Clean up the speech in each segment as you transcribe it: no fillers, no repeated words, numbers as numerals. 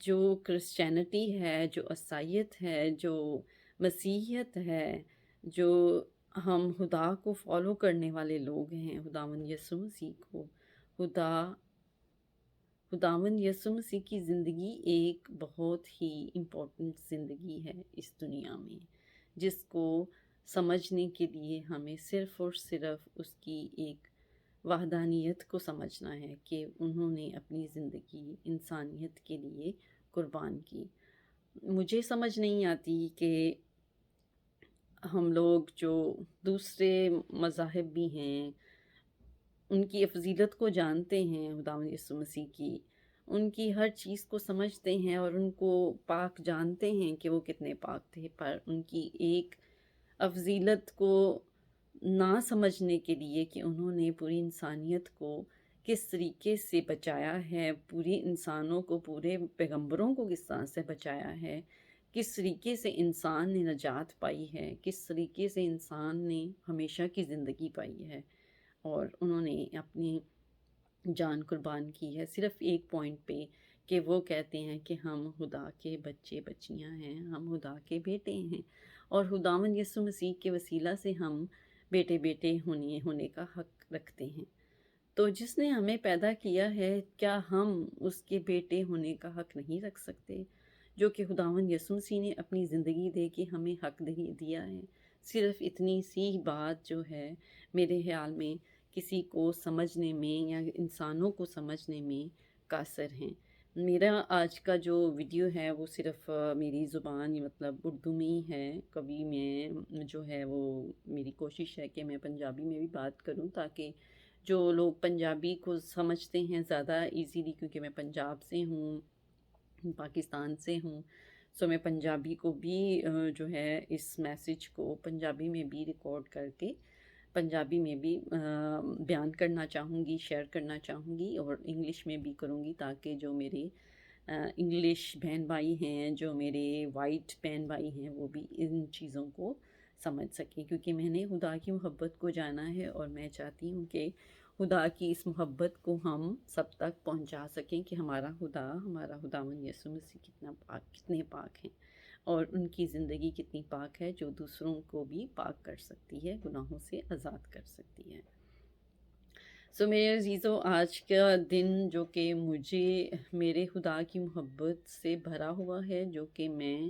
جو کرسچینٹی ہے، جو عیسائیت ہے، جو مسیحیت ہے، جو ہم خدا کو فالو کرنے والے لوگ ہیں، خداوند یسوع مسیح کو، خدا خداوند یسوع مسیح کی زندگی ایک بہت ہی امپورٹنٹ زندگی ہے اس دنیا میں، جس کو سمجھنے کے لیے ہمیں صرف اور صرف اس کی ایک وحدانیت کو سمجھنا ہے کہ انہوں نے اپنی زندگی انسانیت کے لیے قربان کی۔ مجھے سمجھ نہیں آتی کہ ہم لوگ جو دوسرے مذاہب بھی ہیں ان کی فضیلت کو جانتے ہیں، خداوند یسوع مسیح کی، ان کی ہر چیز کو سمجھتے ہیں اور ان کو پاک جانتے ہیں کہ وہ کتنے پاک تھے، پر ان کی ایک فضیلت کو نہ سمجھنے کے لیے کہ انہوں نے پوری انسانیت کو کس طریقے سے بچایا ہے، پوری انسانوں کو، پورے پیغمبروں کو کس طرح سے بچایا ہے، کس طریقے سے انسان نے نجات پائی ہے، کس طریقے سے انسان نے ہمیشہ کی زندگی پائی ہے، اور انہوں نے اپنی جان قربان کی ہے صرف ایک پوائنٹ پہ کہ وہ کہتے ہیں کہ ہم خدا کے بچے بچیاں ہیں، ہم خدا کے بیٹے ہیں، اور خداوند یسوع مسیح کے وسیلہ سے ہم بیٹے بیٹے ہونے کا حق رکھتے ہیں۔ تو جس نے ہمیں پیدا کیا ہے، کیا ہم اس کے بیٹے ہونے کا حق نہیں رکھ سکتے؟ جو کہ خداوند یسوع مسیح نے اپنی زندگی دے کے ہمیں حق دیا ہے۔ صرف اتنی سی بات جو ہے میرے خیال میں کسی کو سمجھنے میں یا انسانوں کو سمجھنے میں قاصر ہیں۔ میرا آج کا جو ویڈیو ہے وہ صرف میری زبان مطلب اردو میں ہی ہے، کبھی میں جو ہے وہ میری کوشش ہے کہ میں پنجابی میں بھی بات کروں تاکہ جو لوگ پنجابی کو سمجھتے ہیں زیادہ ایزیلی، کیونکہ میں پنجاب سے ہوں، پاکستان سے ہوں، سو میں پنجابی کو بھی جو ہے اس میسیج کو پنجابی میں بھی ریکارڈ کر کے پنجابی میں بھی بیان کرنا چاہوں گی، شیئر کرنا چاہوں گی، اور انگلش میں بھی کروں گی تاکہ جو میرے انگلش بہن بھائی ہیں، جو میرے وائٹ بہن بھائی ہیں، وہ بھی ان چیزوں کو سمجھ سکیں، کیونکہ میں نے خدا کی محبت کو جانا ہے اور میں چاہتی ہوں کہ خدا کی اس محبت کو ہم سب تک پہنچا سکیں کہ ہمارا خداوند یسوع مسیح کتنے پاک ہیں، اور ان کی زندگی کتنی پاک ہے جو دوسروں کو بھی پاک کر سکتی ہے، گناہوں سے آزاد کر سکتی ہے۔ سو میرے عزیزو، آج کا دن جو کہ مجھے میرے خدا کی محبت سے بھرا ہوا ہے، جو کہ میں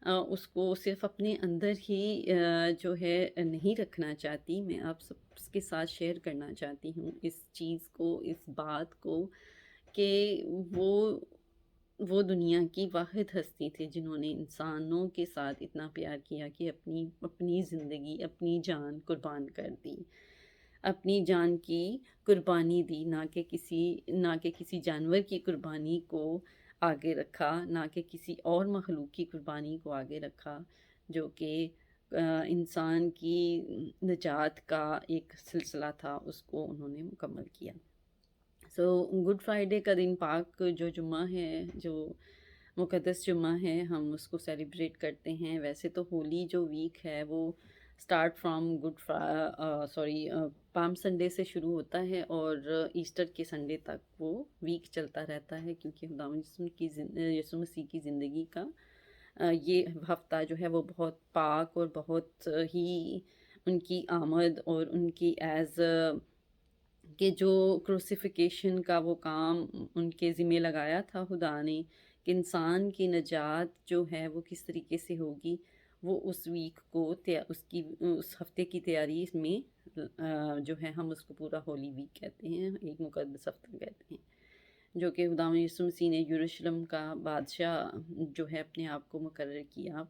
اس کو صرف اپنے اندر ہی جو ہے نہیں رکھنا چاہتی، میں آپ سب کے ساتھ شیئر کرنا چاہتی ہوں اس چیز کو، اس بات کو، کہ وہ دنیا کی واحد ہستی تھے جنہوں نے انسانوں کے ساتھ اتنا پیار کیا کہ اپنی زندگی، اپنی جان قربان کر دی، اپنی جان کی قربانی دی، نہ کہ کسی جانور کی قربانی کو آگے رکھا، نہ کہ کسی اور مخلوق کی قربانی کو آگے رکھا، جو کہ انسان کی نجات کا ایک سلسلہ تھا، اس کو انہوں نے مکمل کیا۔ سو گڈ فرائیڈے کا دن پاک جو جمعہ ہے، جو مقدس جمعہ ہے، ہم اس کو سیلیبریٹ کرتے ہیں۔ ویسے تو ہولی جو ویک ہے وہ اسٹارٹ فرام پام سنڈے سے شروع ہوتا ہے اور ایسٹر کے سنڈے تک وہ ویک چلتا رہتا ہے، کیونکہ خداوند یسوع مسیح کی زندگی کا یہ ہفتہ جو ہے وہ بہت پاک اور بہت ہی ان کی آمد اور ان کی کہ جو کروسیفیکیشن کا وہ کام ان کے ذمہ لگایا تھا خدا نے، کہ انسان کی نجات جو ہے وہ کس طریقے سے ہوگی، وہ اس ویک کو اس ہفتے کی تیاری میں جو ہے ہم اس کو پورا ہولی ویک کہتے ہیں، ایک مقدس ہفتہ کہتے ہیں، جو کہ خداوند یسوع مسیح نے یروشلم کا بادشاہ جو ہے اپنے آپ کو مقرر کیا۔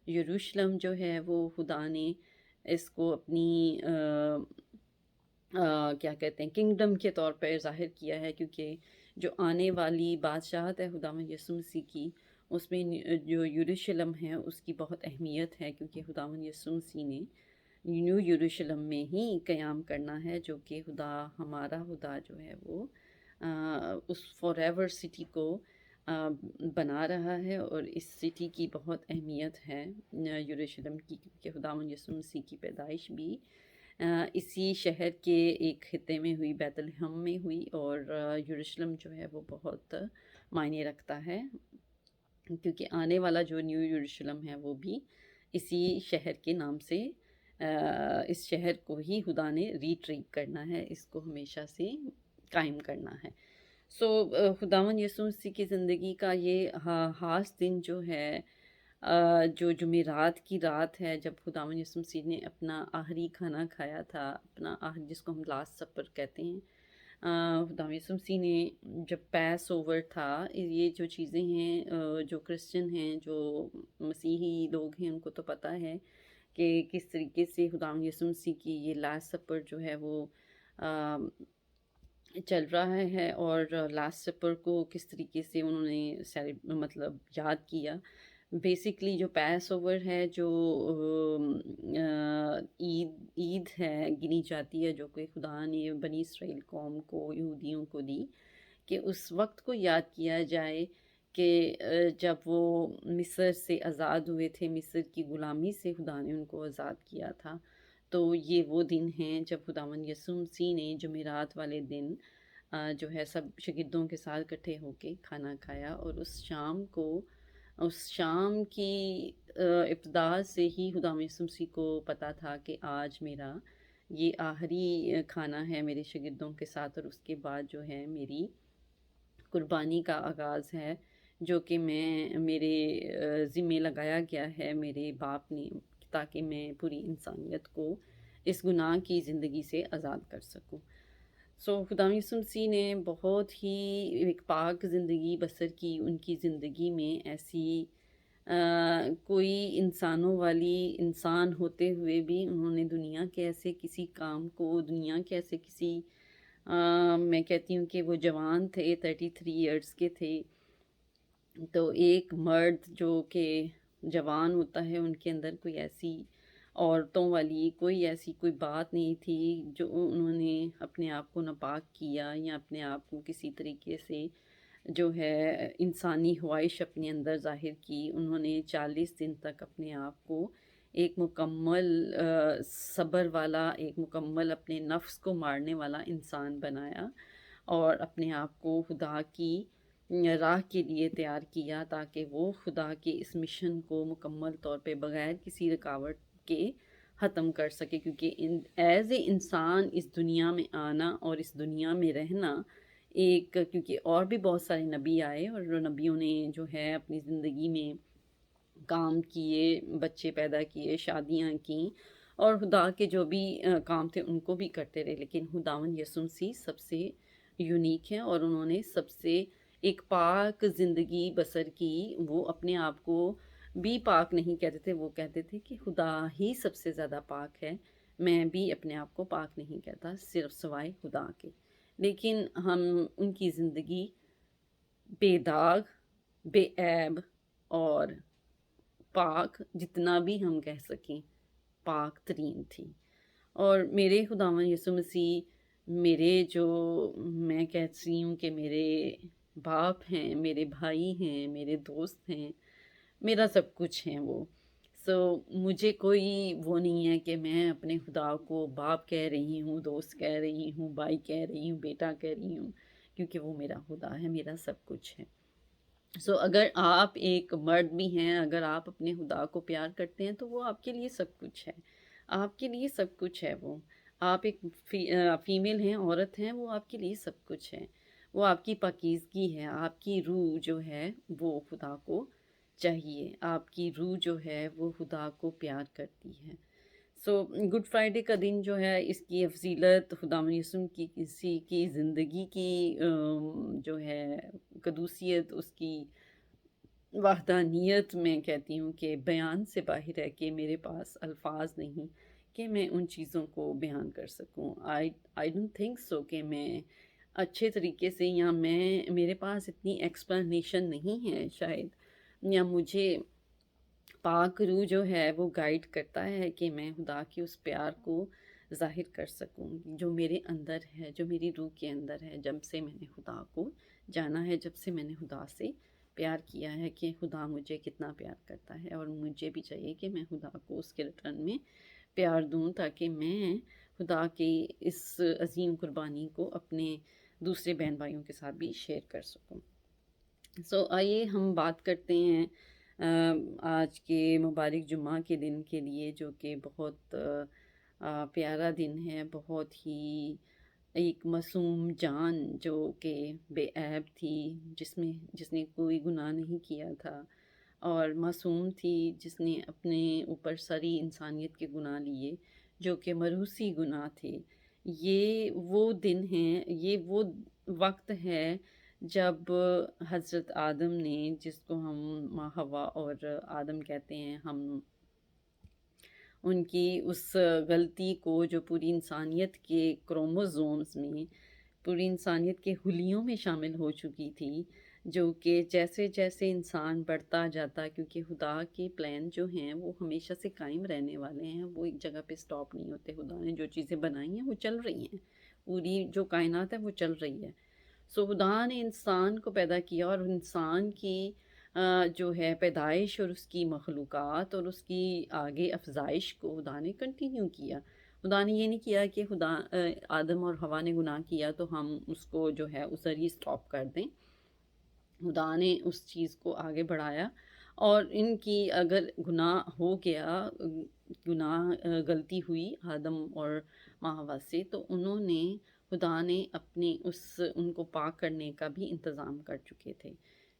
یروشلم جو ہے وہ خدا نے اس کو اپنی کیا کہتے ہیں کنگڈم کے طور پر ظاہر کیا ہے، کیونکہ جو آنے والی بادشاہت ہے خداوند یسوع مسیح کی، اس میں جو یروشلم ہے اس کی بہت اہمیت ہے، کیونکہ خداوند یسوع مسیح نے نیو یروشلم میں ہی قیام کرنا ہے، جو کہ ہمارا خدا جو ہے وہ اس فار ایور سٹی کو بنا رہا ہے، اور اس سٹی کی بہت اہمیت ہے یروشلم کی، کیونکہ خداوند یسوع مسیح کی پیدائش بھی اسی شہر کے ایک خطے میں ہوئی، بیت لحم میں ہوئی، اور یروشلم جو ہے وہ بہت معنی رکھتا ہے، کیونکہ آنے والا جو نیو یروشلم ہے وہ بھی اسی شہر کے نام سے، اس شہر کو ہی خدا نے ریٹریٹ کرنا ہے، اس کو ہمیشہ سے قائم کرنا ہے۔ سو خداوند یسوع مسیح کی زندگی کا یہ خاص دن جو ہے، جو جمعرات کی رات ہے، جب خداوند یسوع مسیح نے اپنا آخری کھانا کھایا تھا، اپنا جس کو ہم لاسٹ سپر کہتے ہیں، خداوند یسوع مسیح نے جب پیس اوور تھا، یہ جو چیزیں ہیں، جو کرسچن ہیں، جو مسیحی لوگ ہیں، ان کو تو پتہ ہے کہ کس طریقے سے خداوند یسوع مسیح کی یہ لاسٹ سپر جو ہے وہ چل رہا ہے، اور لاسٹ سپر کو کس طریقے سے انہوں نے مطلب یاد کیا۔ بیسکلی جو پیس اوور ہے، جو عید ہے گنی جاتی ہے، جو کہ خدا نے بنی اسرائیل قوم کو، یہودیوں کو دی، کہ اس وقت کو یاد کیا جائے کہ جب وہ مصر سے آزاد ہوئے تھے، مصر کی غلامی سے خدا نے ان کو آزاد کیا تھا۔ تو یہ وہ دن ہیں جب خداوند یسوع مسیح نے جمعرات والے دن جو ہے سب شاگردوں کے ساتھ اکٹھے ہو کے کھانا کھایا، اور اس شام کی ابتدا سے ہی خداوند یسوع مسیح کو پتہ تھا کہ آج میرا یہ آخری کھانا ہے میرے شاگردوں کے ساتھ، اور اس کے بعد جو ہے میری قربانی کا آغاز ہے، جو کہ میرے ذمے لگایا گیا ہے میرے باپ نے، تاکہ میں پوری انسانیت کو اس گناہ کی زندگی سے آزاد کر سکوں۔ سو خداوند یسوع مسیح نے بہت ہی ایک پاک زندگی بسر کی، ان کی زندگی میں ایسی کوئی انسانوں والی انسان ہوتے ہوئے بھی انہوں نے دنیا کے ایسے کسی کام کو، دنیا کے ایسے کسی میں کہتی ہوں کہ وہ جوان تھے، 33 ایئرس کے تھے، تو ایک مرد جو کہ جوان ہوتا ہے، ان کے اندر کوئی ایسی عورتوں والی کوئی ایسی کوئی بات نہیں تھی جو انہوں نے اپنے آپ کو ناپاک کیا، یا اپنے آپ کو کسی طریقے سے جو ہے انسانی خواہش اپنے اندر ظاہر کی۔ انہوں نے 40 دن تک اپنے آپ کو ایک مکمل صبر والا، ایک مکمل اپنے نفس کو مارنے والا انسان بنایا، اور اپنے آپ کو خدا کی راہ کے لیے تیار کیا، تاکہ وہ خدا کے اس مشن کو مکمل طور پہ بغیر کسی رکاوٹ کے ختم کر سکے، کیونکہ ایز اے انسان اس دنیا میں آنا اور اس دنیا میں رہنا ایک، کیونکہ اور بھی بہت سارے نبی آئے، اور نبیوں نے جو ہے اپنی زندگی میں کام کیے، بچے پیدا کیے، شادیاں کیں، اور خدا کے جو بھی کام تھے ان کو بھی کرتے رہے، لیکن خداوند یسوع مسیح سب سے یونیک ہے، اور انہوں نے سب سے ایک پاک زندگی بسر کی۔ وہ اپنے آپ کو بھی پاک نہیں کہتے تھے، وہ کہتے تھے کہ خدا ہی سب سے زیادہ پاک ہے، میں بھی اپنے آپ کو پاک نہیں کہتا صرف سوائے خدا کے۔ لیکن ہم ان کی زندگی بے داغ، بے عیب اور پاک، جتنا بھی ہم کہہ سکیں پاک ترین تھی۔ اور میرے خداوند یسوع مسیح میرے جو، میں کہتی ہوں کہ میرے باپ ہیں، میرے بھائی ہیں، میرے دوست ہیں، میرا سب کچھ ہیں وہ۔ سو مجھے کوئی وہ نہیں ہے کہ میں اپنے خدا کو باپ کہہ رہی ہوں، دوست کہہ رہی ہوں، بھائی کہہ رہی ہوں، بیٹا کہہ رہی ہوں، کیونکہ وہ میرا خدا ہے، میرا سب کچھ ہے۔ سو اگر آپ ایک مرد بھی ہیں، اگر آپ اپنے خدا کو پیار کرتے ہیں، تو وہ آپ کے لیے سب کچھ ہے، آپ کے لیے سب کچھ ہے وہ۔ آپ ایک فیمیل ہیں، عورت ہیں، وہ آپ کے لیے سب کچھ ہے، وہ آپ کی پاکیزگی ہے، آپ کی روح جو ہے وہ خدا کو چاہیے، آپ کی روح جو ہے وہ خدا کو پیار کرتی ہے۔ سو گڈ فرائیڈے کا دن جو ہے، اس کی فضیلت خداوند یسوع کی کسی کی زندگی کی جو ہے قدوسیت، اس کی وحدانیت، میں کہتی ہوں کہ بیان سے باہر ہے، کہ میرے پاس الفاظ نہیں کہ میں ان چیزوں کو بیان کر سکوں۔ آئی ڈونٹ تھنک سو کہ میں اچھے طریقے سے، یا میرے پاس اتنی ایکسپلینیشن نہیں ہے شاید، یا مجھے پاک روح جو ہے وہ گائیڈ کرتا ہے کہ میں خدا کے اس پیار کو ظاہر کر سکوں جو میرے اندر ہے، جو میری روح کے اندر ہے، جب سے میں نے خدا کو جانا ہے، جب سے میں نے خدا سے پیار کیا ہے، کہ خدا مجھے کتنا پیار کرتا ہے، اور مجھے بھی چاہیے کہ میں خدا کو اس کے ریٹرن میں پیار دوں، تاکہ میں خدا کی اس عظیم قربانی کو اپنے دوسرے بہن بھائیوں کے ساتھ بھی شیئر کر سکوں۔ آئیے ہم بات کرتے ہیں آج کے مبارک جمعہ کے دن کے لیے، جو کہ بہت پیارا دن ہے، بہت ہی ایک معصوم جان جو کہ بے عیب تھی، جس نے کوئی گناہ نہیں کیا تھا، اور معصوم تھی جس نے اپنے اوپر ساری انسانیت کے گناہ لیے، جو کہ مروثی گناہ تھے۔ یہ وہ دن ہیں، یہ وہ وقت ہے جب حضرت آدم نے، جس کو ہم ماں حوا اور آدم کہتے ہیں، ہم ان کی اس غلطی کو جو پوری انسانیت کے کروموزومز میں، پوری انسانیت کے حلیوں میں شامل ہو چکی تھی، جو کہ جیسے جیسے انسان بڑھتا جاتا، کیونکہ خدا کے پلان جو ہیں وہ ہمیشہ سے قائم رہنے والے ہیں، وہ ایک جگہ پہ سٹاپ نہیں ہوتے۔ خدا نے جو چیزیں بنائی ہیں وہ چل رہی ہیں، پوری جو کائنات ہے وہ چل رہی ہے۔ خدا نے انسان کو پیدا کیا، اور انسان کی جو ہے پیدائش اور اس کی مخلوقات اور اس کی آگے افزائش کو خدا نے کنٹینیو کیا۔ خدا نے یہ نہیں کیا کہ آدم اور حوا نے گناہ کیا تو ہم اس کو جو ہے اس ذریعے سٹاپ کر دیں۔ خدا نے اس چیز کو آگے بڑھایا، اور ان کی اگر گناہ ہو گیا، غلطی ہوئی آدم اور ماں حوا سے، تو خدا نے اپنے ان کو پاک کرنے کا بھی انتظام کر چکے تھے،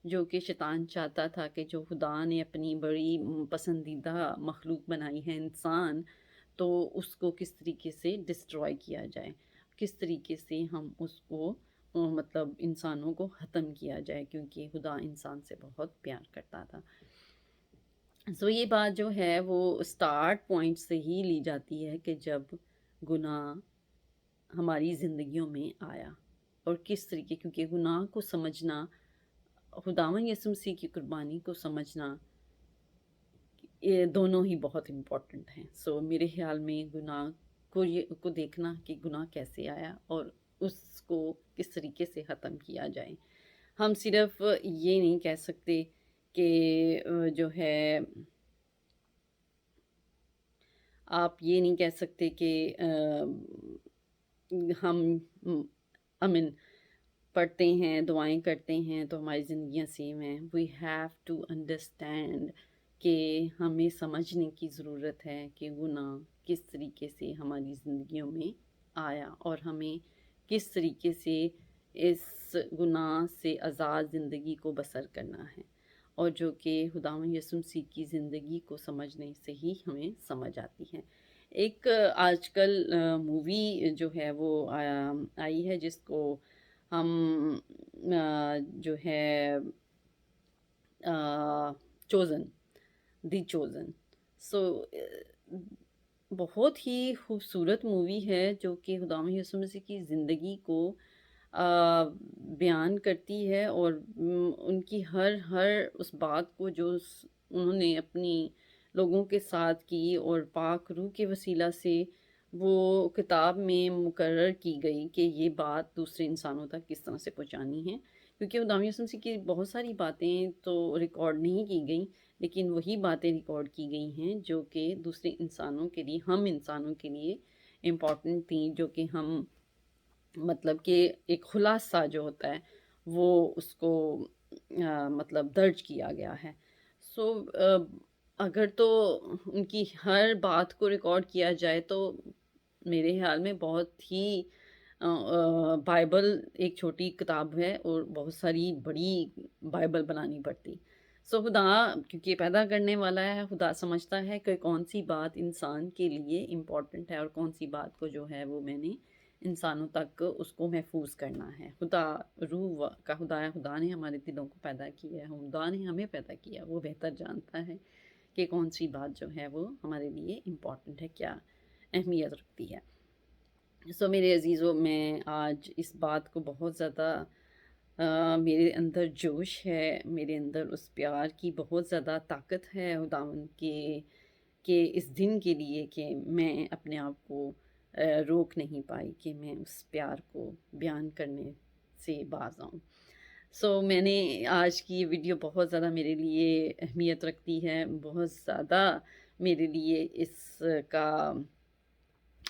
جو کہ شیطان چاہتا تھا کہ جو خدا نے اپنی بڑی پسندیدہ مخلوق بنائی ہے انسان، تو اس کو کس طریقے سے ڈسٹروائے کیا جائے، کس طریقے سے ہم اس کو مطلب انسانوں کو ختم کیا جائے، کیونکہ خدا انسان سے بہت پیار کرتا تھا۔ یہ بات جو ہے وہ سٹارٹ پوائنٹ سے ہی لی جاتی ہے کہ جب گناہ ہماری زندگیوں میں آیا، اور کس طریقے، کیونکہ گناہ کو سمجھنا، خداوند یسوع مسیح کی قربانی کو سمجھنا، یہ دونوں ہی بہت امپورٹنٹ ہیں۔ میرے خیال میں گناہ کو دیکھنا کہ گناہ کیسے آیا اور اس کو کس طریقے سے ختم کیا جائے۔ ہم صرف یہ نہیں کہہ سکتے کہ جو ہے، آپ یہ نہیں کہہ سکتے کہ ہم امن پڑھتے ہیں، دعائیں کرتے ہیں تو ہماری زندگیاں سیم ہیں۔ وی ہیو ٹو انڈرسٹینڈ کہ ہمیں سمجھنے کی ضرورت ہے کہ گناہ کس طریقے سے ہماری زندگیوں میں آیا، اور ہمیں کس طریقے سے اس گناہ سے آزاد زندگی کو بسر کرنا ہے، اور جو کہ خداوند یسوع مسیح کی زندگی کو سمجھنے سے ہی ہمیں سمجھ آتی ہے۔ ایک آج کل مووی جو ہے وہ آئی ہے، جس کو ہم جو ہے چوزن، دی چوزن، بہت ہی خوبصورت مووی ہے، جو کہ خداوند یسوع مسیح کی زندگی کو بیان کرتی ہے، اور ان کی ہر اس بات کو جو انہوں نے اپنی لوگوں کے ساتھ کی، اور پاک روح کے وسیلہ سے وہ کتاب میں مقرر کی گئی کہ یہ بات دوسرے انسانوں تک کس طرح سے پہنچانی ہے، کیونکہ خداوند یسوع مسیح کی بہت ساری باتیں تو ریکارڈ نہیں کی گئیں، لیکن وہی باتیں ریکارڈ کی گئی ہیں جو کہ دوسرے انسانوں کے لیے، ہم انسانوں کے لیے امپورٹنٹ تھیں، جو کہ ہم مطلب کہ ایک خلاصہ جو ہوتا ہے وہ اس کو مطلب درج کیا گیا ہے۔ اگر تو ان کی ہر بات کو ریکارڈ کیا جائے تو میرے خیال میں بہت ہی بائبل ایک چھوٹی کتاب ہے، اور بہت ساری بڑی بائبل بنانی پڑتی۔ خدا کیونکہ پیدا کرنے والا ہے، خدا سمجھتا ہے کہ کون سی بات انسان کے لیے امپورٹنٹ ہے، اور کون سی بات کو جو ہے وہ میں نے انسانوں تک اس کو محفوظ کرنا ہے۔ خدا روح کا خدا ہے، خدا نے ہمارے دلوں کو پیدا کیا ہے، خدا نے ہمیں پیدا کیا، وہ بہتر جانتا ہے کہ کون سی بات جو ہے وہ ہمارے لیے امپورٹنٹ ہے، کیا اہمیت رکھتی ہے۔ میرے عزیزوں، میں آج اس بات کو بہت زیادہ میرے اندر جوش ہے، میرے اندر اس پیار کی بہت زیادہ طاقت ہے خداوند کے اس دن کے لیے، کہ میں اپنے آپ کو روک نہیں پائی کہ میں اس پیار کو بیان کرنے سے باز آؤں۔ میں نے آج کی یہ ویڈیو بہت زیادہ میرے لیے اہمیت رکھتی ہے، بہت زیادہ میرے لیے اس کا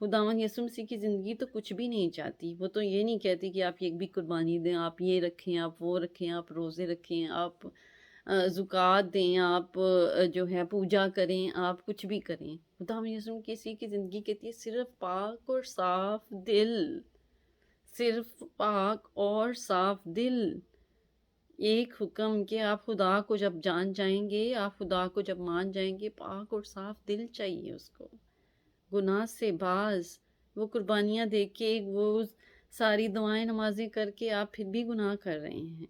خداوند یسوع مسیح کی زندگی تو کچھ بھی نہیں چاہتی، وہ تو یہ نہیں کہتی کہ آپ ایک بھی قربانی دیں، آپ یہ رکھیں، آپ وہ رکھیں، آپ روزے رکھیں، آپ زکوٰۃ دیں، آپ جو ہے پوجا کریں، آپ کچھ بھی کریں۔ خداوند یسوع مسیح کی زندگی کہتی ہے صرف پاک اور صاف دل، صرف پاک اور صاف دل۔ ایک حکم کہ آپ خدا کو جب جان جائیں گے، آپ خدا کو جب مان جائیں گے، پاک اور صاف دل چاہیے اس کو، گناہ سے باز۔ وہ قربانیاں دے کے، وہ ساری دعائیں نمازیں کر کے آپ پھر بھی گناہ کر رہے ہیں۔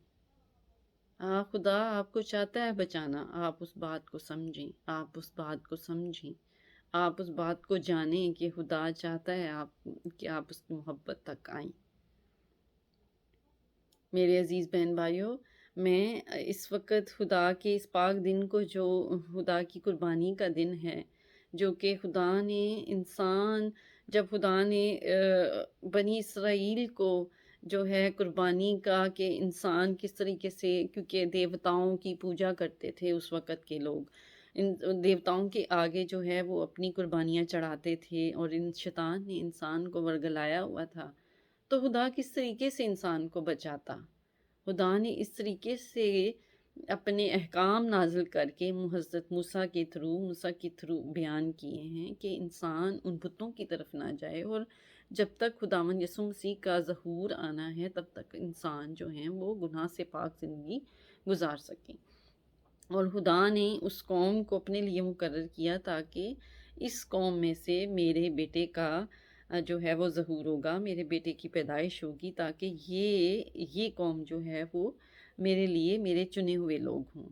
خدا آپ کو چاہتا ہے بچانا، آپ اس بات کو سمجھیں، آپ اس بات کو سمجھیں، آپ اس بات کو جانیں کہ خدا چاہتا ہے کہ آپ اس کی محبت تک آئیں۔ میرے عزیز بہن بھائیوں، میں اس وقت خدا کے اس پاک دن کو، جو خدا کی قربانی کا دن ہے، جو کہ خدا نے جب خدا نے بنی اسرائیل کو جو ہے قربانی کا، کہ انسان کس طریقے سے، کیونکہ دیوتاؤں کی پوجا کرتے تھے اس وقت کے لوگ، ان دیوتاؤں کے آگے جو ہے وہ اپنی قربانیاں چڑھاتے تھے، اور شیطان نے انسان کو ورگلایا ہوا تھا، تو خدا کس طریقے سے انسان کو بچاتا؟ خدا نے اس طریقے سے اپنے احکام نازل کر کے حضرت موسیٰ کے تھرو بیان کیے ہیں کہ انسان ان بتوں کی طرف نہ جائے، اور جب تک خداوند یسوع مسیح کا ظہور آنا ہے تب تک انسان جو ہیں وہ گناہ سے پاک زندگی گزار سکیں۔ اور خدا نے اس قوم کو اپنے لیے مقرر کیا تاکہ اس قوم میں سے میرے بیٹے کا جو ہے وہ ظہور ہوگا، میرے بیٹے کی پیدائش ہوگی، تاکہ یہ قوم جو ہے وہ میرے لیے میرے چنے ہوئے لوگ ہوں۔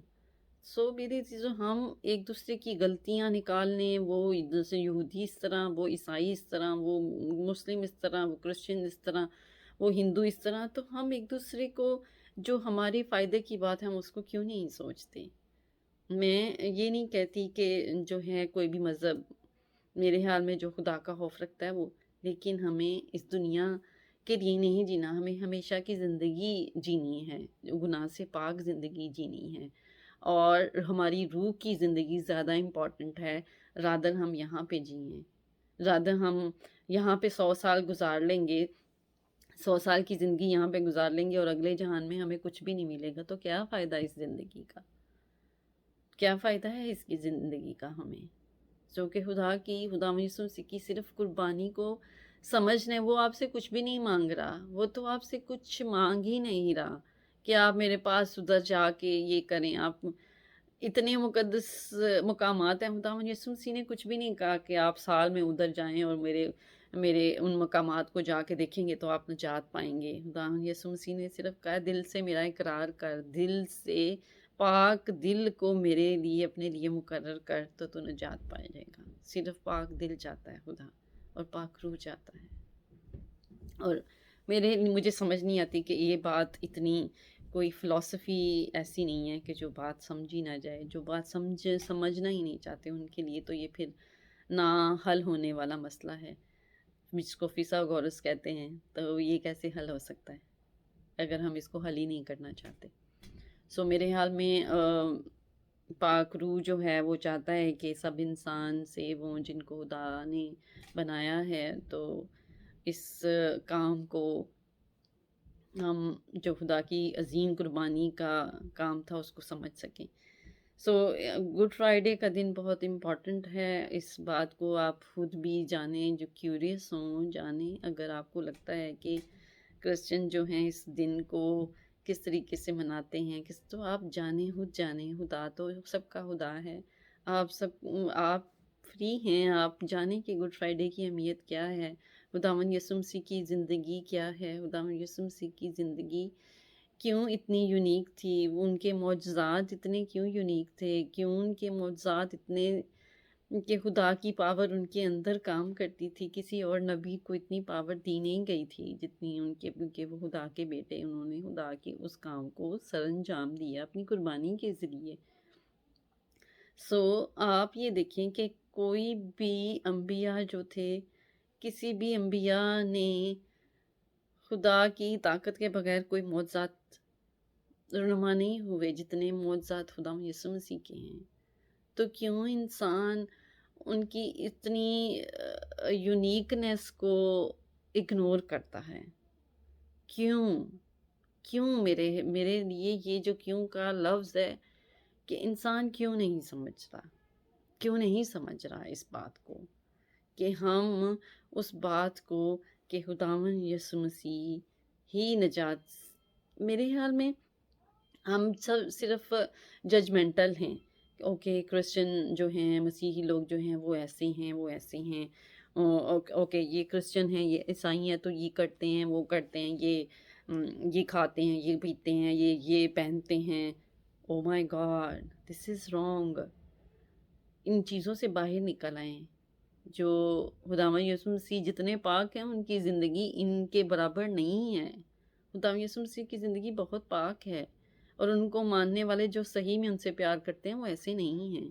میری چیزوں، ہم ایک دوسرے کی غلطیاں نکالنے، وہ جیسے یہودی اس طرح، وہ عیسائی اس طرح، وہ مسلم اس طرح، وہ کرسچن اس طرح، وہ ہندو اس طرح، تو ہم ایک دوسرے کو جو ہمارے فائدے کی بات ہے ہم اس کو کیوں نہیں سوچتے؟ میں یہ نہیں کہتی کہ جو ہے کوئی بھی مذہب، میرے خیال میں جو خدا کا خوف رکھتا ہے وہ، لیکن ہمیں اس دنیا کے لیے نہیں جینا، ہمیں ہمیشہ کی زندگی جینی ہے، گناہ سے پاک زندگی جینی ہے، اور ہماری روح کی زندگی زیادہ امپورٹنٹ ہے، رادر ہم یہاں پہ جئیں، رادر ہم یہاں پہ 100 سال گزار لیں گے، 100 سال کی زندگی یہاں پہ گزار لیں گے اور اگلے جہان میں ہمیں کچھ بھی نہیں ملے گا، تو کیا فائدہ اس زندگی کا؟ کیا فائدہ ہے اس کی زندگی کا ہمیں؟ جو کہ خدا یسوع مسیح کی صرف قربانی کو سمجھنے، وہ آپ سے کچھ بھی نہیں مانگ رہا، وہ تو آپ سے کچھ مانگ ہی نہیں رہا کہ آپ میرے پاس ادھر جا کے یہ کریں۔ آپ اتنے مقدس مقامات ہیں، خدا یسوع مسیح نے کچھ بھی نہیں کہا کہ آپ سال میں ادھر جائیں اور میرے ان مقامات کو جا کے دیکھیں گے تو آپ نجات پائیں گے۔ خدا یسوع مسیح نے صرف کہا دل سے میرا اقرار کر، دل سے پاک دل کو میرے لیے اپنے لیے مقرر کر تو نجات پائے جائے گا۔ صرف پاک دل چاہتا ہے خدا، اور پاک روح چاہتا ہے۔ اور مجھے سمجھ نہیں آتی کہ یہ بات اتنی کوئی فلسفی ایسی نہیں ہے کہ جو بات سمجھی نہ جائے، جو بات سمجھنا ہی نہیں چاہتے ان کے لیے تو یہ پھر نہ حل ہونے والا مسئلہ ہے، جس کو فیثاغورس کہتے ہیں، تو یہ کیسے حل ہو سکتا ہے اگر ہم اس کو حل ہی نہیں کرنا چاہتے؟ میرے حال میں پاک روح جو ہے وہ چاہتا ہے کہ سب انسان سے وہ جن کو خدا نے بنایا ہے، تو اس کام کو ہم جو خدا کی عظیم قربانی کا کام تھا اس کو سمجھ سکیں۔ گڈ فرائیڈے کا دن بہت امپورٹنٹ ہے، اس بات کو آپ خود بھی جانیں، جو کیوریس ہوں جانیں۔ اگر آپ کو لگتا ہے کہ کرسچن جو ہیں اس دن کو کس طریقے سے مناتے ہیں، تو آپ جانیں، خود جانیں، خدا تو سب کا خدا ہے، آپ فری ہیں، آپ جانیں کہ گڈ فرائیڈے کی اہمیت کیا ہے، خداوند یسوع مسیح کی زندگی کیا ہے، خداوند یسوع مسیح کی زندگی کیوں اتنی یونیک تھی، ان کے معجزات اتنے کیوں یونیک تھے، کیوں ان کے معجزات اتنے کہ خدا کی پاور ان کے اندر کام کرتی تھی، کسی اور نبی کو اتنی پاور دی نہیں گئی تھی جتنی ان کے، کیونکہ وہ خدا کے بیٹے، انہوں نے خدا کے اس کام کو سر انجام دیا اپنی قربانی کے ذریعے۔ آپ یہ دیکھیں کہ کوئی بھی انبیاء جو تھے، کسی بھی انبیاء نے خدا کی طاقت کے بغیر کوئی معجزات رونما نہیں ہوئے جتنے معجزات خدا یسوع مسیح کے ہیں۔ تو کیوں انسان ان کی اتنی یونیکنیس کو اگنور کرتا ہے. کیوں کیوں میرے لیے یہ جو کیوں کا لفظ ہے کہ انسان کیوں نہیں سمجھ رہا اس بات کو کہ ہم اس بات کو کہ خداوند یسوع مسیح ہی نجات. میرے خیال میں ہم سب صرف ججمنٹل ہیں. اوکے کرسچن جو ہیں مسیحی لوگ جو ہیں وہ ایسے ہیں. اوکے یہ کرسچن ہیں یہ عیسائی ہیں تو یہ کرتے ہیں وہ کرتے ہیں یہ کھاتے ہیں یہ پیتے ہیں یہ پہنتے ہیں. او مائی گاڈ دس از رانگ. ان چیزوں سے باہر نکل آئیں. جو خداوند یسوع مسیح جتنے پاک ہیں ان کی زندگی ان کے برابر نہیں ہے. خداوند یسوع مسیح کی زندگی بہت پاک ہے اور ان کو ماننے والے جو صحیح میں ان سے پیار کرتے ہیں وہ ایسے نہیں ہیں.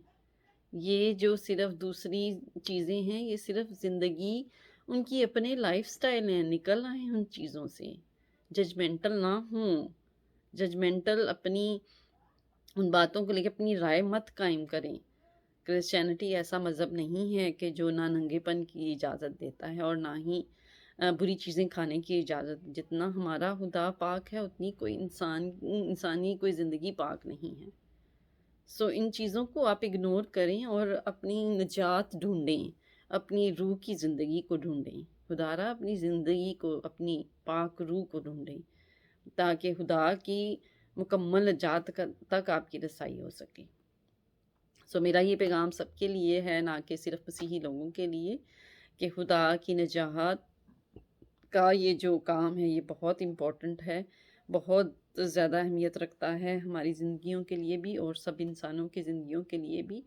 یہ جو صرف دوسری چیزیں ہیں یہ صرف زندگی ان کی اپنے لائف سٹائل ہیں. نکل آئیں ان چیزوں سے. ججمنٹل نہ ہوں. ججمنٹل اپنی ان باتوں کو لے کے اپنی رائے مت قائم کریں. کرسچینٹی ایسا مذہب نہیں ہے کہ جو نہ ننگے پن کی اجازت دیتا ہے اور نہ ہی بری چیزیں کھانے کی اجازت. جتنا ہمارا خدا پاک ہے اتنی کوئی انسانی کوئی زندگی پاک نہیں ہے. سو ان چیزوں کو آپ اگنور کریں اور اپنی نجات ڈھونڈیں. اپنی روح کی زندگی کو ڈھونڈیں. خدارا اپنی زندگی کو اپنی پاک روح کو ڈھونڈیں تاکہ خدا کی مکمل نجات تک آپ کی رسائی ہو سکے. سو میرا یہ پیغام سب کے لیے ہے نہ کہ صرف مسیحی لوگوں کے لیے کہ خدا کی نجات کا یہ جو کام ہے یہ بہت امپورٹنٹ ہے. بہت زیادہ اہمیت رکھتا ہے ہماری زندگیوں کے لیے بھی اور سب انسانوں کی زندگیوں کے لیے بھی.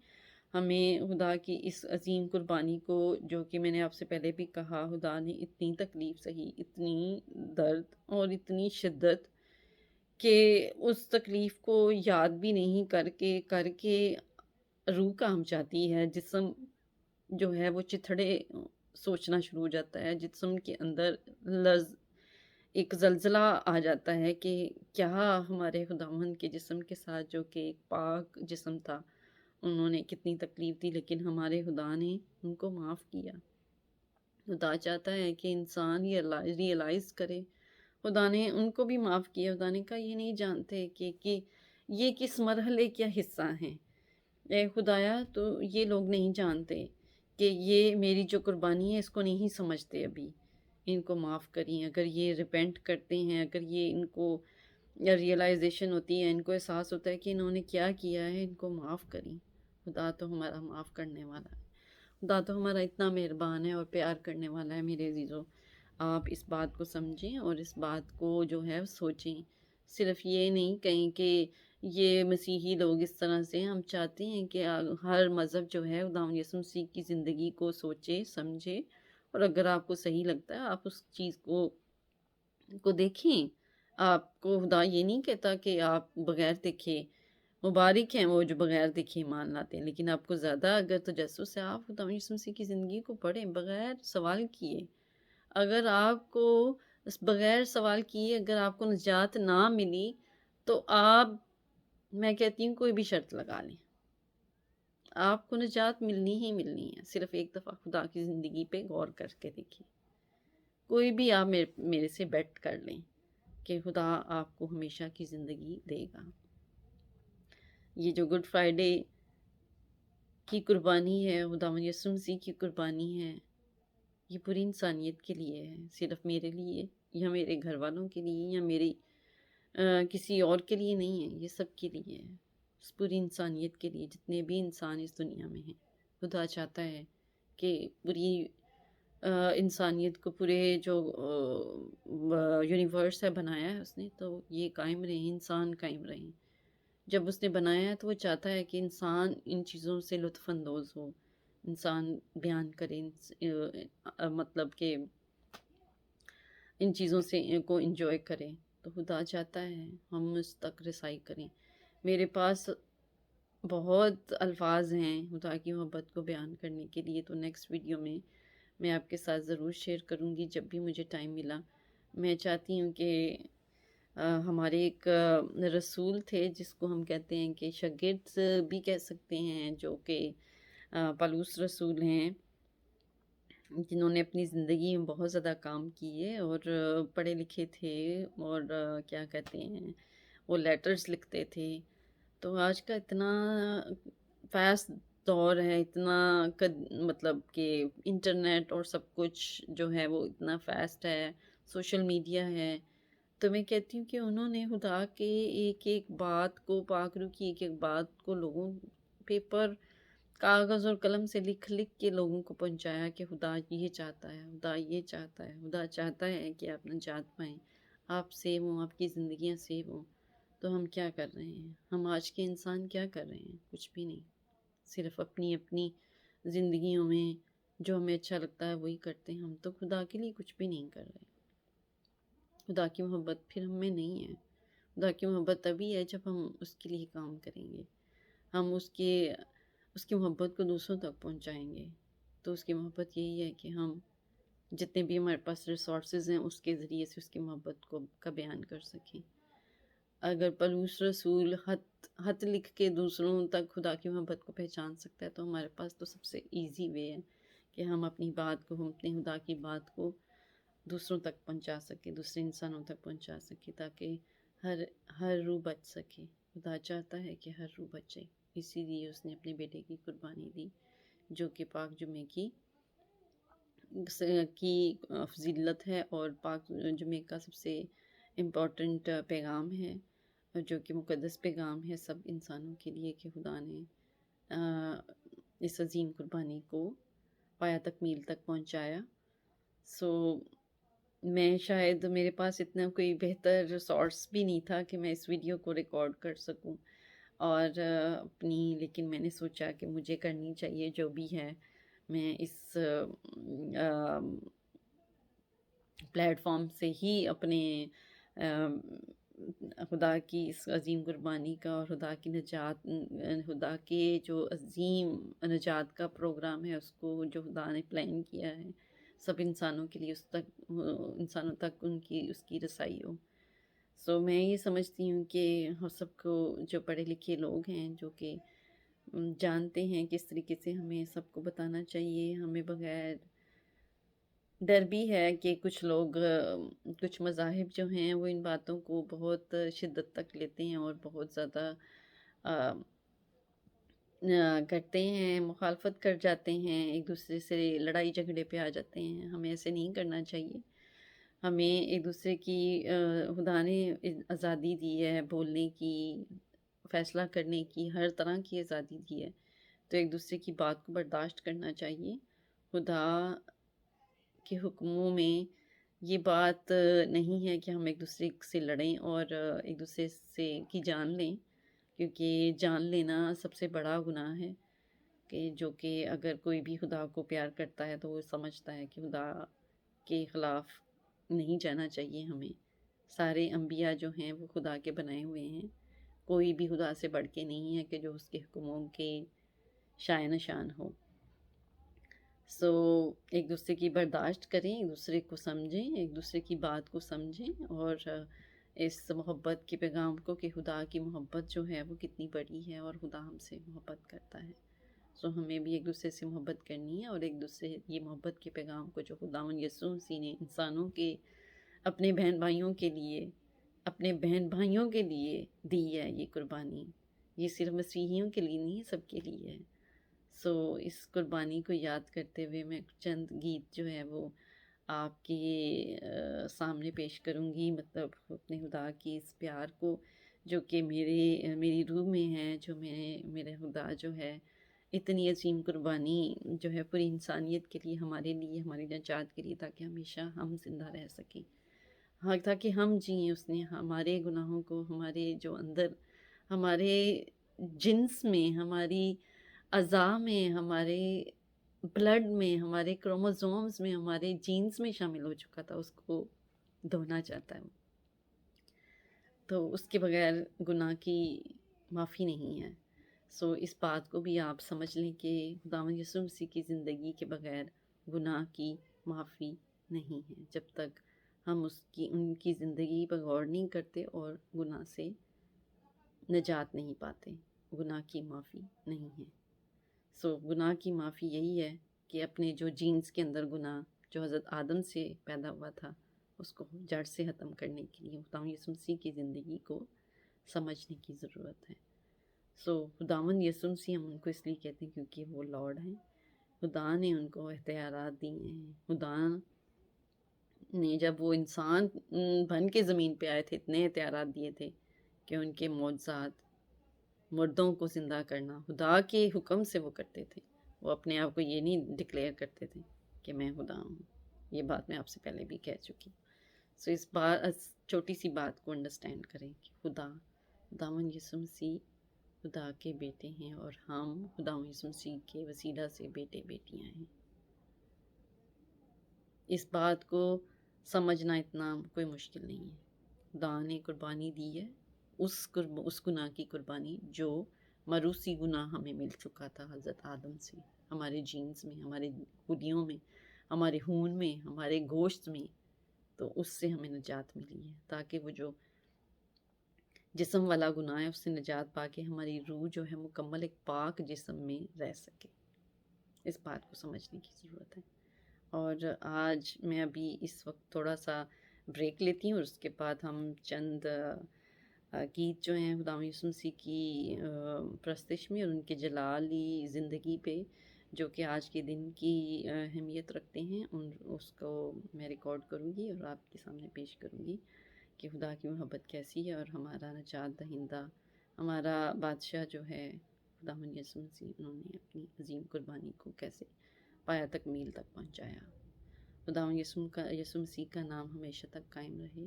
ہمیں خدا کی اس عظیم قربانی کو جو کہ میں نے آپ سے پہلے بھی کہا خدا نے اتنی تکلیف سہی اتنی درد اور اتنی شدت کہ اس تکلیف کو یاد بھی نہیں کر کے روح کام چاہتی ہے. جسم جو ہے وہ چتھڑے سوچنا شروع ہو جاتا ہے. جسم کے اندر ایک زلزلہ آ جاتا ہے کہ کیا ہمارے خداوند کے جسم کے ساتھ جو کہ ایک پاک جسم تھا انہوں نے کتنی تکلیف دی لیکن ہمارے خدا نے ان کو معاف کیا. خدا چاہتا ہے کہ انسان ریئلائز کرے. خدا نے ان کو بھی معاف کیا. خدا نے کہا یہ نہیں جانتے کہ یہ کس مرحلے کیا حصہ ہیں. اے خدایا تو یہ لوگ نہیں جانتے کہ یہ میری جو قربانی ہے اس کو نہیں سمجھتے ابھی. ان کو معاف کریں. اگر یہ ریپینٹ کرتے ہیں اگر یہ ان کو ریئلائزیشن ہوتی ہے ان کو احساس ہوتا ہے کہ انہوں نے کیا کیا ہے ان کو معاف کریں. خدا تو ہمارا معاف کرنے والا ہے. خدا تو ہمارا اتنا مہربان ہے اور پیار کرنے والا ہے. میرے عزیزو آپ اس بات کو سمجھیں اور اس بات کو جو ہے سوچیں. صرف یہ نہیں کہیں کہ یہ مسیحی لوگ اس طرح سے. ہم چاہتے ہیں کہ ہر مذہب جو ہے خداوند یسوع مسیح کی زندگی کو سوچے سمجھے اور اگر آپ کو صحیح لگتا ہے آپ اس چیز کو دیکھیں. آپ کو خدا یہ نہیں کہتا کہ آپ بغیر دیکھے. مبارک ہیں وہ جو بغیر دیکھے ایمان لاتے ہیں. لیکن آپ کو زیادہ اگر تجسس سے آپ خداوند یسوع مسیح کی زندگی کو پڑھیں بغیر سوال کیے. اگر آپ کو بغیر سوال کیے اگر آپ کو نجات نہ ملی تو آپ میں کہتی ہوں کوئی بھی شرط لگا لیں آپ کو نجات ملنی ہی ملنی ہے. صرف ایک دفعہ خدا کی زندگی پہ غور کر کے دیکھیں. کوئی بھی آپ میرے سے بیٹ کر لیں کہ خدا آپ کو ہمیشہ کی زندگی دے گا. یہ جو گڈ فرائیڈے کی قربانی ہے خداوند یسوع مسیح کی قربانی ہے یہ پوری انسانیت کے لیے ہے. صرف میرے لیے یا میرے گھر والوں کے لیے یا میری کسی اور کے لیے نہیں ہے. یہ سب کے لیے ہے. اس پوری انسانیت کے لیے جتنے بھی انسان اس دنیا میں ہیں. خدا چاہتا ہے کہ پوری انسانیت کو پورے جو یونیورس ہے بنایا ہے اس نے تو یہ قائم رہیں انسان قائم رہیں. جب اس نے بنایا ہے تو وہ چاہتا ہے کہ انسان ان چیزوں سے لطف اندوز ہو. انسان بیان کرے مطلب کہ ان چیزوں سے کو انجوائے کریں. تو خدا چاہتا ہے ہم اس تک رسائی کریں. میرے پاس بہت الفاظ ہیں خدا کی محبت کو بیان کرنے کے لیے. تو نیکسٹ ویڈیو میں آپ کے ساتھ ضرور شیئر کروں گی جب بھی مجھے ٹائم ملا. میں چاہتی ہوں کہ ہمارے ایک رسول تھے جس کو ہم کہتے ہیں کہ شاگرد بھی کہہ سکتے ہیں جو کہ پالوس رسول ہیں. جنہوں نے اپنی زندگی میں بہت زیادہ کام کیے اور پڑھے لکھے تھے، اور کیا کہتے ہیں، وہ لیٹرز لکھتے تھے. تو آج کا اتنا فاسٹ دور ہے، اتنا مطلب کہ انٹرنیٹ اور سب کچھ جو ہے وہ اتنا فاسٹ ہے، سوشل میڈیا ہے. تو میں کہتی ہوں کہ انہوں نے خدا کے ایک ایک بات کو، پاک روح کی ایک ایک بات کو لوگوں پیپر، کاغذ اور قلم سے لکھ لکھ کے لوگوں کو پہنچایا کہ خدا یہ چاہتا ہے، خدا یہ چاہتا ہے، خدا چاہتا ہے کہ آپ نجات پائیں، آپ سیو ہوں، آپ کی زندگیاں سیو ہوں. تو ہم کیا کر رہے ہیں؟ ہم آج کے انسان کیا کر رہے ہیں؟ کچھ بھی نہیں. صرف اپنی اپنی زندگیوں میں جو ہمیں اچھا لگتا ہے وہی کرتے ہیں. ہم تو خدا کے لیے کچھ بھی نہیں کر رہے. خدا کی محبت پھر ہم میں نہیں ہے. خدا کی محبت تبھی ہے جب ہم اس کے لیے کام کریں گے، ہم اس کی محبت کو دوسروں تک پہنچائیں گے. تو اس کی محبت یہی ہے کہ ہم جتنے بھی ہمارے پاس ریسورسز ہیں اس کے ذریعے سے اس کی محبت کا بیان کر سکیں. اگر پولس رسول خط لکھ کے دوسروں تک خدا کی محبت کو پہچان سکتا ہے، تو ہمارے پاس تو سب سے ایزی وے ہے کہ ہم اپنی بات کو، ہم اپنے خدا کی بات کو دوسروں تک پہنچا سکے، دوسرے انسانوں تک پہنچا سکے، تاکہ ہر روح بچ سکے. خدا چاہتا ہے کہ ہر روح بچے، اسی لیے اس نے اپنے بیٹے کی قربانی دی، جو کہ پاک جمعے کی فضیلت ہے اور پاک جمعے کا سب سے امپورٹنٹ پیغام ہے، جو کہ مقدس پیغام ہے سب انسانوں کے لیے، کہ خدا نے اس عظیم قربانی کو پایا تکمیل تک پہنچایا. سو میں شاید میرے پاس اتنا کوئی بہتر ریسورس بھی نہیں تھا کہ میں اس ویڈیو کو ریکارڈ کر سکوں اور لیکن میں نے سوچا کہ مجھے کرنی چاہیے جو بھی ہے. میں اس پلیٹ فارم سے ہی اپنے خدا کی اس عظیم قربانی کا اور خدا کے جو عظیم نجات کا پروگرام ہے، اس کو جو خدا نے پلان کیا ہے سب انسانوں کے لیے، انسانوں تک اس کی رسائی ہو. سو میں یہ سمجھتی ہوں کہ ہم سب کو، جو پڑھے لکھے لوگ ہیں، جو کہ جانتے ہیں کس طریقے سے ہمیں سب کو بتانا چاہیے. ہمیں بغیر ڈر بھی ہے کہ کچھ لوگ، کچھ مذاہب جو ہیں وہ ان باتوں کو بہت شدت تک لیتے ہیں اور بہت زیادہ کرتے ہیں، مخالفت کر جاتے ہیں، ایک دوسرے سے لڑائی جھگڑے پہ آ جاتے ہیں. ہمیں ایسے نہیں کرنا چاہیے. ہمیں ایک دوسرے کی، خدا نے آزادی دی ہے بولنے کی، فیصلہ کرنے کی، ہر طرح کی آزادی دی ہے. تو ایک دوسرے کی بات کو برداشت کرنا چاہیے. خدا کے حکموں میں یہ بات نہیں ہے کہ ہم ایک دوسرے سے لڑیں اور ایک دوسرے سے کی جان لیں، کیونکہ جان لینا سب سے بڑا گناہ ہے. جو کہ اگر کوئی بھی خدا کو پیار کرتا ہے تو وہ سمجھتا ہے کہ خدا کے خلاف نہیں جانا چاہیے. ہمیں سارے انبیاء جو ہیں وہ خدا کے بنائے ہوئے ہیں، کوئی بھی خدا سے بڑھ کے نہیں ہے کہ جو اس کے حکموں کے شائع نشان ہو. سو ایک دوسرے کی برداشت کریں، ایک دوسرے کو سمجھیں، ایک دوسرے کی بات کو سمجھیں، اور اس محبت کے پیغام کو، کہ خدا کی محبت جو ہے وہ کتنی بڑی ہے اور خدا ہم سے محبت کرتا ہے. سو ہمیں بھی ایک دوسرے سے محبت کرنی ہے، اور ایک دوسرے یہ محبت کے پیغام کو جو خداوند یسوع مسیح نے انسانوں کے، اپنے بہن بھائیوں کے لیے، اپنے بہن بھائیوں کے لیے دی ہے یہ قربانی، یہ صرف مسیحیوں کے لیے نہیں، سب کے لیے ہے. سو اس قربانی کو یاد کرتے ہوئے میں چند گیت جو ہے وہ آپ کے سامنے پیش کروں گی، مطلب اپنے خدا کی اس پیار کو جو کہ میری روح میں ہے، جو میرے خدا جو ہے اتنی عظیم قربانی جو ہے پوری انسانیت کے لیے، ہمارے لیے، ہماری نجات کے لیے، تاکہ ہمیشہ ہم زندہ رہ سکیں، ہاں، تاکہ ہم جئیں. اس نے ہمارے گناہوں کو، ہمارے جو اندر، ہمارے جنس میں، ہماری اعضاء میں، ہمارے بلڈ میں، ہمارے کروموزومز میں، ہمارے جینز میں شامل ہو چکا تھا، اس کو دھونا چاہتا ہے. تو اس کے بغیر گناہ کی معافی نہیں ہے. سو اس بات کو بھی آپ سمجھ لیں کہ خداوند یسوع مسیح کی زندگی کے بغیر گناہ کی معافی نہیں ہے. جب تک ہم ان کی زندگی پر غور نہیں کرتے اور گناہ سے نجات نہیں پاتے، گناہ کی معافی نہیں ہے. سو گناہ کی معافی یہی ہے کہ اپنے جو جینز کے اندر گناہ جو حضرت آدم سے پیدا ہوا تھا اس کو جڑ سے ختم کرنے کے لیے خداوند یسوع مسیح کی زندگی کو سمجھنے کی ضرورت ہے۔ خداوند یسوع مسیح ہم ان کو اس لیے کہتے ہیں کیونکہ وہ لارڈ ہیں، خدا نے ان کو اختیارات دیے ہیں۔ خدا نے جب وہ انسان بن کے زمین پہ آئے تھے اتنے اختیارات دیے تھے کہ ان کے معجزات، مردوں کو زندہ کرنا خدا کے حکم سے وہ کرتے تھے۔ وہ اپنے آپ کو یہ نہیں ڈکلیئر کرتے تھے کہ میں خدا ہوں۔ یہ بات میں آپ سے پہلے بھی کہہ چکی ہوں۔ اس چھوٹی سی بات کو انڈرسٹینڈ کریں کہ خداوند یسوع مسیح خدا کے بیٹے ہیں اور ہم خداوند یسوع مسیح کے وسیلہ سے بیٹے بیٹیاں ہیں۔ اس بات کو سمجھنا اتنا کوئی مشکل نہیں ہے۔ خدا نے قربانی دی ہے، اس گناہ کی قربانی جو مروثی گناہ ہمیں مل چکا تھا حضرت آدم سے، ہمارے جینز میں، ہمارے ہڈیوں میں، ہمارے خون میں، ہمارے گوشت میں، تو اس سے ہمیں نجات ملی ہے تاکہ وہ جو جسم والا گناہ ہے اس سے نجات پا کے ہماری روح جو ہے مکمل ایک پاک جسم میں رہ سکے۔ اس بات کو سمجھنے کی ضرورت ہے۔ اور آج میں ابھی اس وقت تھوڑا سا بریک لیتی ہوں اور اس کے بعد ہم چند گیت جو ہیں خداوند یسوع مسیح کی پرستش میں اور ان کے جلالی زندگی پہ جو کہ آج کے دن کی اہمیت رکھتے ہیں، اس کو میں ریکارڈ کروں گی اور آپ کے سامنے پیش کروں گی کہ خدا کی محبت کیسی ہے اور ہمارا نجات دہندہ، ہمارا بادشاہ جو ہے خداوند یسوع مسیح، انہوں نے اپنی عظیم قربانی کو کیسے پایا تکمیل تک پہنچایا۔ خداوند یسوع مسیح کا نام ہمیشہ تک قائم رہے،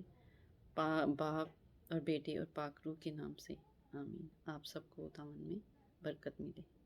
باپ اور بیٹے اور پاک روح کے نام سے آمین۔ آپ سب کو خداوند میں برکت ملے۔